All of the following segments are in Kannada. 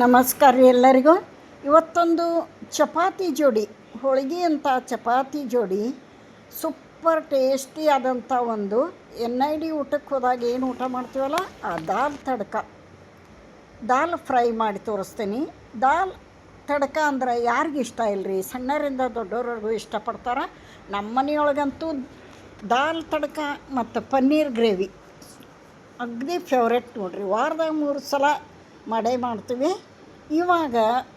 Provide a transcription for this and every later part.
ನಮಸ್ಕಾರ ರೀ ಎಲ್ಲರಿಗೂ. ಇವತ್ತೊಂದು ಚಪಾತಿ ಜೋಡಿ, ಹೋಳಿಗೆ ಅಂತ ಚಪಾತಿ ಜೋಡಿ ಸೂಪರ್ ಟೇಸ್ಟಿ ಆದಂಥ ಒಂದು NID ಊಟಕ್ಕೆ ಹೋದಾಗ ಏನು ಊಟ ಮಾಡ್ತೀವಲ್ಲ ಆ ದಾಲ್ ತಡ್ಕ, ದಾಲ್ ಫ್ರೈ ಮಾಡಿ ತೋರಿಸ್ತೀನಿ. ದಾಲ್ ತಡ್ಕ ಅಂದ್ರೆ ಯಾರಿಗೂ ಇಷ್ಟ ಇಲ್ಲರಿ, ಸಣ್ಣರಿಂದ ದೊಡ್ಡವ್ರಿಗೂ ಇಷ್ಟಪಡ್ತಾರೆ. ನಮ್ಮ ಮನೆಯೊಳಗಂತೂ ದಾಲ್ ತಡ್ಕ ಮತ್ತು ಪನ್ನೀರ್ ಗ್ರೇವಿ ಅಗದಿ ಫೇವ್ರೆಟ್ ನೋಡ್ರಿ. ವಾರದಾಗ 3 ಸಲ ಮಾಡೇ ಮಾಡ್ತೀವಿ. ಇವಾಗ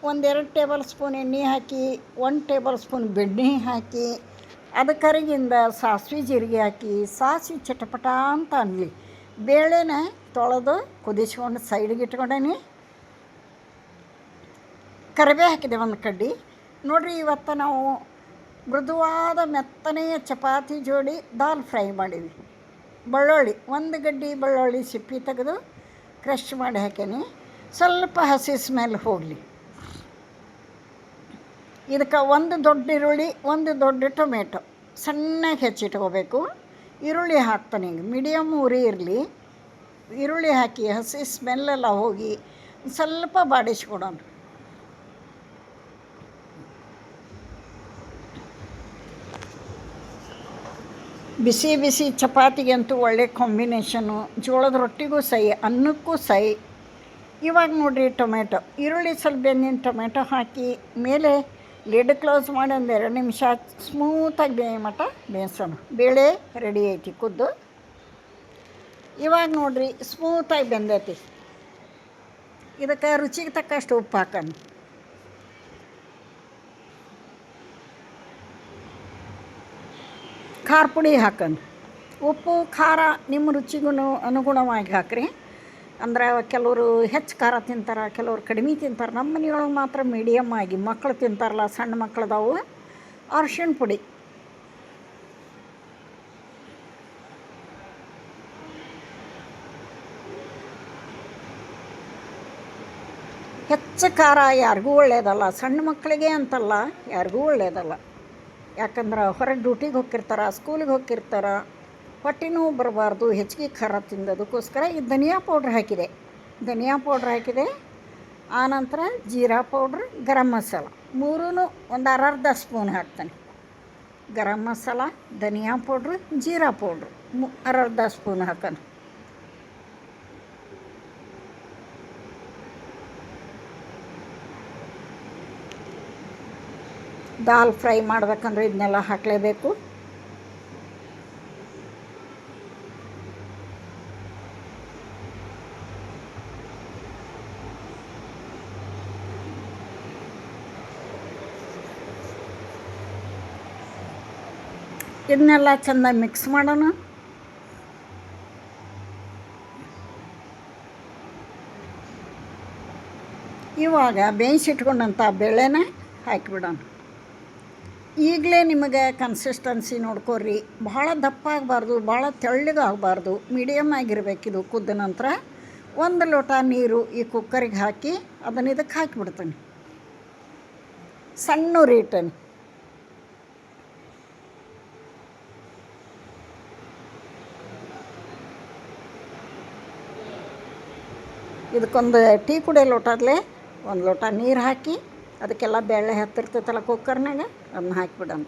1-2 ಟೇಬಲ್ ಸ್ಪೂನ್ ಎಣ್ಣೆ ಹಾಕಿ, 1 ಟೇಬಲ್ ಸ್ಪೂನ್ ಬೆಣ್ಣೆ ಹಾಕಿ, ಅದಕ್ಕೆ ಕರಿಗಿಂದ ಸಾಸಿವೆ ಜೀರಿಗೆ ಹಾಕಿ, ಸಾಸಿವೆ ಚಟಪಟ ಅಂತ ಅನ್ನಲಿ. ಬೇಳೆನ ತೊಳೆದು ಕುದಿಸ್ಕೊಂಡು ಸೈಡಿಗೆ ಇಟ್ಕೊಂಡೇನಿ. ಕರಿಬೇವು ಹಾಕಿದೆ ಒಂದು ಕಡ್ಡಿ. ನೋಡಿರಿ, ಇವತ್ತು ನಾವು ಮೃದುವಾದ ಮೆತ್ತನೆಯ ಚಪಾತಿ ಜೋಡಿ ದಾಲ್ ಫ್ರೈ ಮಾಡೀವಿ. ಬೆಳ್ಳುಳ್ಳಿ 1 ಗಡ್ಡೆ ಬೆಳ್ಳುಳ್ಳಿ ಸಿಪ್ಪಿ ತೆಗೆದು ಕ್ರಷ್ ಮಾಡಿ ಹಾಕೀನಿ. ಸ್ವಲ್ಪ ಹಸಿ ಸ್ಮೆಲ್ ಹೋಗಲಿ. ಇದಕ್ಕೆ 1 ದೊಡ್ಡ ಈರುಳ್ಳಿ, 1 ದೊಡ್ಡ ಟೊಮೆಟೊ ಸಣ್ಣಗೆ ಹೆಚ್ಚಿಟ್ಕೋಬೇಕು. ಈರುಳ್ಳಿ ಹಾಕ್ತಾನೆ, ಈಗ ಮೀಡಿಯಮ್ ಉರಿ ಇರಲಿ. ಈರುಳ್ಳಿ ಹಾಕಿ ಹಸಿ ಸ್ಮೆಲ್ಲೆಲ್ಲ ಹೋಗಿ ಸ್ವಲ್ಪ ಬಾಡಿಸ್ಕೊಡೋಣ. ಬಿಸಿ ಬಿಸಿ ಚಪಾತಿಗಂತೂ ಒಳ್ಳೆ ಕಾಂಬಿನೇಷನು. ಜೋಳದ ರೊಟ್ಟಿಗೂ ಸೈ, ಅನ್ನಕ್ಕೂ ಸೈ. ಇವಾಗ ನೋಡಿರಿ, ಟೊಮೆಟೊ ಈರುಳ್ಳಿ ಸ್ವಲ್ಪ ಬೆಂದಿನ ಟೊಮೆಟೊ ಹಾಕಿ ಮೇಲೆ ಲಿಡ್ ಕ್ಲೋಸ್ ಮಾಡಿ 1-2 ನಿಮಿಷ ಸ್ಮೂತಾಗಿ ಬೇಯ ಮಟ್ಟ ಬೇಯಿಸೋಣ. ಬೇಳೆ ರೆಡಿ ಐತಿ ಕುದ್ದು. ಇವಾಗ ನೋಡಿರಿ, ಸ್ಮೂತಾಗಿ ಬೆಂದೈತಿ. ಇದಕ್ಕೆ ರುಚಿಗೆ ತಕ್ಕಷ್ಟು ಉಪ್ಪು ಹಾಕೋಣ. ಖಾರ ಪುಡಿ ಹಾಕೋಣ. ಉಪ್ಪು ಖಾರ ನಿಮ್ಮ ರುಚಿಗೂ ಅನುಗುಣವಾಗಿ ಹಾಕ್ರಿ. ಅಂದ್ರೆ ಕೆಲವರು ಹೆಚ್ಚು ಖಾರ ತಿಂತಾರೆ, ಕೆಲವ್ರು ಕಡಿಮೆ ತಿಂತಾರೆ. ನಮ್ಮ ಮನೆಯೊಳಗೆ ಮಾತ್ರ ಮೀಡಿಯಮ್ ಆಗಿ, ಮಕ್ಕಳು ತಿಂತಾರಲ್ಲ, ಸಣ್ಣ ಮಕ್ಕಳದಾವು. ಅರ್ಶಿಣ ಪುಡಿ ಹೆಚ್ಚು ಖಾರ ಯಾರಿಗೂ ಒಳ್ಳೆಯದಲ್ಲ. ಸಣ್ಣ ಮಕ್ಕಳಿಗೆ ಅಂತಲ್ಲ, ಯಾರಿಗೂ ಒಳ್ಳೆಯದಲ್ಲ. ಯಾಕಂದ್ರೆ ಹೊರಗೆ ಡ್ಯೂಟಿಗೆ ಹೋಗಿರ್ತಾರೆ, ಸ್ಕೂಲಿಗೆ ಹೋಗಿರ್ತಾರೆ, ಹೊಟ್ಟೆ ನೋವು ಬರಬಾರ್ದು ಹೆಚ್ಚಿಗೆ ಖಾರ ತಿಂದದಕ್ಕೋಸ್ಕರ ಈ ಧನಿಯಾ ಪೌಡ್ರ್ ಹಾಕಿದೆ. ಧನಿಯಾ ಪೌಡ್ರ್ ಹಾಕಿದೆ. ಆನಂತರ ಜೀರಾ ಪೌಡ್ರ್, ಗರಂ ಮಸಾಲ 3 ಒಂದು ಅರ್ಧ ಸ್ಪೂನ್ ಹಾಕ್ತಾನೆ. ಗರಂ ಮಸಾಲ, ಧನಿಯಾ ಪೌಡ್ರು, ಜೀರಾ ಪೌಡ್ರು ಅರ್ಧ ಸ್ಪೂನ್ ಹಾಕೋಣ. ದಾಲ್ ಫ್ರೈ ಮಾಡ್ಬೇಕಂದ್ರೆ ಇದನ್ನೆಲ್ಲ ಹಾಕಲೇಬೇಕು. ಇದನ್ನೆಲ್ಲ ಚೆಂದ ಮಿಕ್ಸ್ ಮಾಡೋಣ. ಇವಾಗ ಬೇಯಿಸಿಟ್ಕೊಂಡಂಥ ಬೇಳೆನ ಹಾಕಿಬಿಡೋಣ. ಈಗಲೇ ನಿಮಗೆ ಕನ್ಸಿಸ್ಟೆನ್ಸಿ ನೋಡ್ಕೊರಿ. ಭಾಳ ದಪ್ಪ ಆಗಬಾರ್ದು, ಭಾಳ ತೆಳ್ಳಗಾಗಬಾರ್ದು, ಮೀಡಿಯಮ್ ಆಗಿರಬೇಕಿದು. ಕುದ್ದ ನಂತರ 1 ಲೋಟ ನೀರು ಈ ಕುಕ್ಕರಿಗೆ ಹಾಕಿ ಅದನ್ನು ಇದಕ್ಕೆ ಹಾಕಿಬಿಡ್ತೀನಿ. ಸಣ್ಣ ಉರಿ ಇಟ್ಟನಿ. ಇದಕ್ಕೊಂದು ಟೀ ಕುಡಿಯೋ ಲೋಟದಲ್ಲೇ 1 ಲೋಟ ನೀರು ಹಾಕಿ ಅದಕ್ಕೆಲ್ಲ ಬೇಳೆ ಹತ್ತಿರ್ತೈತಲ್ಲ ಕುಕ್ಕರ್ನಾಗ, ಅದನ್ನ ಹಾಕಿಬಿಡೋಣ.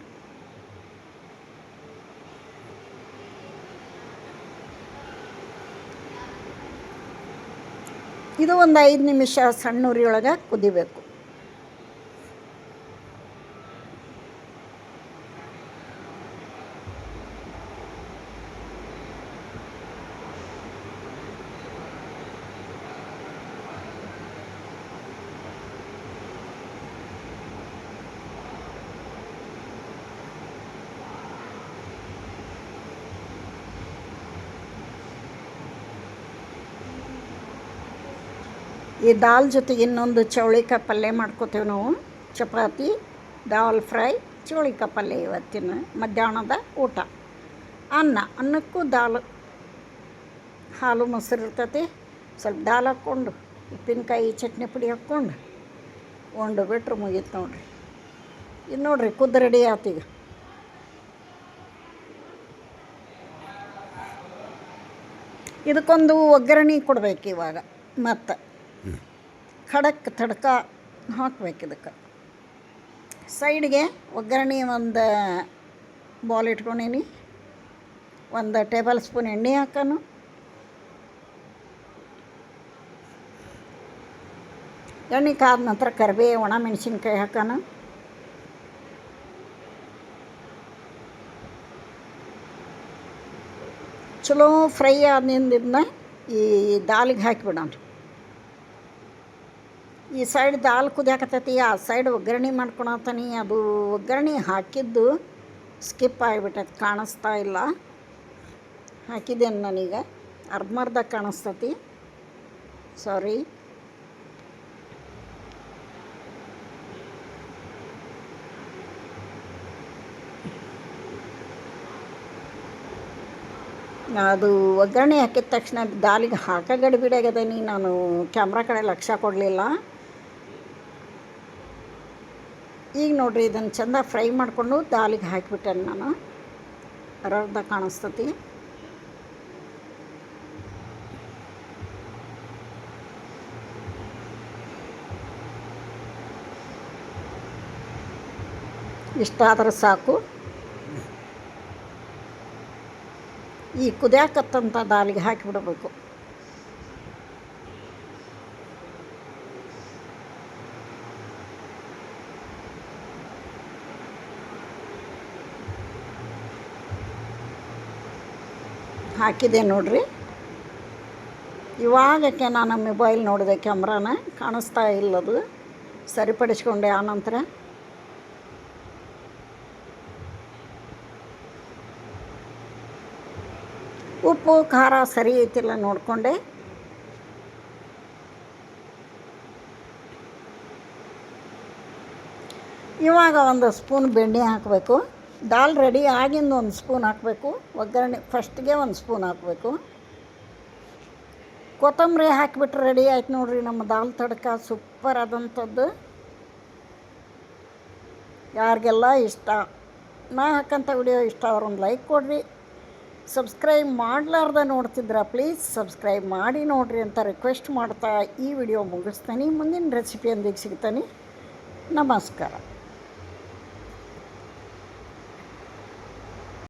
ಇದು ಒಂದು 5 ನಿಮಿಷ ಸಣ್ಣ ಉರಿಯೊಳಗೆ ಕುದಿಬೇಕು. ಈ ದಾಲ್ ಜೊತೆಗೆ ಇನ್ನೊಂದು ಚೌಳಿಕಾಯಿ ಪಲ್ಯ ಮಾಡ್ಕೋತೇವೆ ನಾವು. ಚಪಾತಿ, ದಾಲ್ ಫ್ರೈ, ಚೌಳಿಕಾಯಿ ಪಲ್ಯ ಇವತ್ತಿನ ಮಧ್ಯಾಹ್ನದ ಊಟ. ಅನ್ನಕ್ಕೂ ದಾಲ್, ಹಾಲು ಮೊಸರು ಇರ್ತೈತಿ, ಸ್ವಲ್ಪ ದಾಲ್ ಹಾಕ್ಕೊಂಡು ಉಪ್ಪಿನಕಾಯಿ ಚಟ್ನಿ ಪುಡಿ ಹಾಕ್ಕೊಂಡು ಉಂಡು ಬಿಟ್ರೆ ಮುಗೀತು ನೋಡಿರಿ. ಇದು ನೋಡಿರಿ, ಕುದ್ದು ರೆಡಿ ಆತೀಗ. ಇದಕ್ಕೊಂದು ಒಗ್ಗರಣೆ ಕೊಡಬೇಕು ಇವಾಗ. ಮತ್ತು ಖಡಕ್ ತಡ್ಕ ಹಾಕ್ಬೇಕು ಇದಕ್ಕೆ. ಸೈಡ್ಗೆ ಒಗ್ಗರಣೆ ಒಂದು ಬೌಲ್ ಇಟ್ಕೊಂಡೀನಿ. 1 ಟೇಬಲ್ ಸ್ಪೂನ್ ಎಣ್ಣೆ ಹಾಕೋಣ. ಎಣ್ಣೆ ಕಾದ ನಂತರ ಕರಿಬೇವು, ಒಣ ಮೆಣಸಿನ್ಕಾಯಿ ಹಾಕೋಣ. ಚಲೋ ಫ್ರೈ ಆದ್ನಿಂದ ಇದನ್ನ ಈ ದಾಲಿಗೆ ಹಾಕಿಬಿಡೋಣ. ಈ ಸೈಡ್ ದಾಲ್ ಕುದಿಯಾಕತ್ತೈತಿ, ಆ ಸೈಡ್ ಒಗ್ಗರಣೆ ಮಾಡ್ಕೊಳತೀನಿ. ಅದು ಒಗ್ಗರಣೆ ಹಾಕಿದ್ದು ಸ್ಕಿಪ್ ಆಗಿಬಿಟ್ಟೈತಿ, ಕಾಣಿಸ್ತಾ ಇಲ್ಲ. ಹಾಕಿದ್ದೇನೆ ನಾನೀಗ, ಅರ್ಧಮರ್ಧ ಕಾಣಿಸ್ತತಿ, ಸಾರಿ. ಅದು ಒಗ್ಗರಣೆ ಹಾಕಿದ ತಕ್ಷಣ ದಾಲಿಗೆ ಗಡಿಬಿಡಾಗದೀನಿ. ನಾನು ಕ್ಯಾಮ್ರಾ ಕಡೆ ಲಕ್ಷ್ಯ ಕೊಡಲಿಲ್ಲ. ಈಗ ನೋಡಿರಿ, ಇದನ್ನು ಚೆಂದ ಫ್ರೈ ಮಾಡಿಕೊಂಡು ದಾಲಿಗೆ ಹಾಕಿಬಿಟ್ಟೆ ನಾನು. ಅರ್ಧ ಕಾಣಿಸ್ತತಿ. ಇಷ್ಟಾದ್ರೆ ಸಾಕು. ಈ ಕುದಿಯಾಕತ್ತಂಥ ದಾಲಿಗೆ ಹಾಕಿಬಿಡಬೇಕು. ಹಾಕಿದೆ ನೋಡ್ರಿ. ಇವಾಗಕ್ಕೆ ನಾನು ಮೊಬೈಲ್ ನೋಡಿದೆ, ಕ್ಯಾಮ್ರಾನ ಕಾಣಿಸ್ತಾ ಇಲ್ಲದು, ಸರಿಪಡಿಸ್ಕೊಂಡೆ. ಆನಂತರ ಉಪ್ಪು ಖಾರ ಸರಿ ಐತಿಲ್ಲ ನೋಡಿಕೊಂಡೆ. ಇವಾಗ 1 ಸ್ಪೂನ್ ಬೆಣ್ಣೆ ಹಾಕಬೇಕು. ದಾಲ್ ರೆಡಿ ಆಗಿಂದ 1 ಸ್ಪೂನ್ ಹಾಕಬೇಕು. ಒಗ್ಗರಣೆ ಫಸ್ಟ್ಗೆ 1 ಸ್ಪೂನ್ ಹಾಕಬೇಕು. ಕೊತ್ತಂಬರಿ ಹಾಕಿಬಿಟ್ರೆ ರೆಡಿ ಆಯ್ತು ನೋಡಿರಿ ನಮ್ಮ ದಾಲ್ ತಡ್ಕ. ಸೂಪರ್ ಆದಂಥದ್ದು. ಯಾರಿಗೆಲ್ಲ ಇಷ್ಟ, ನಾ ಹಾಕಂಥ ವಿಡಿಯೋ ಇಷ್ಟ ಆದ್ರೆ ಒಂದು ಲೈಕ್ ಕೊಡಿರಿ. ಸಬ್ಸ್ಕ್ರೈಬ್ ಮಾಡಲಾರ್ದ ನೋಡ್ತಿದ್ರೆ ಪ್ಲೀಸ್ ಸಬ್ಸ್ಕ್ರೈಬ್ ಮಾಡಿ ನೋಡಿರಿ ಅಂತ ರಿಕ್ವೆಸ್ಟ್ ಮಾಡ್ತಾ ಈ ವಿಡಿಯೋ ಮುಗಿಸ್ತೀನಿ. ಮುಂದಿನ ರೆಸಿಪಿಯೊಂದಿಗೆ ಸಿಗ್ತೀನಿ. ನಮಸ್ಕಾರ.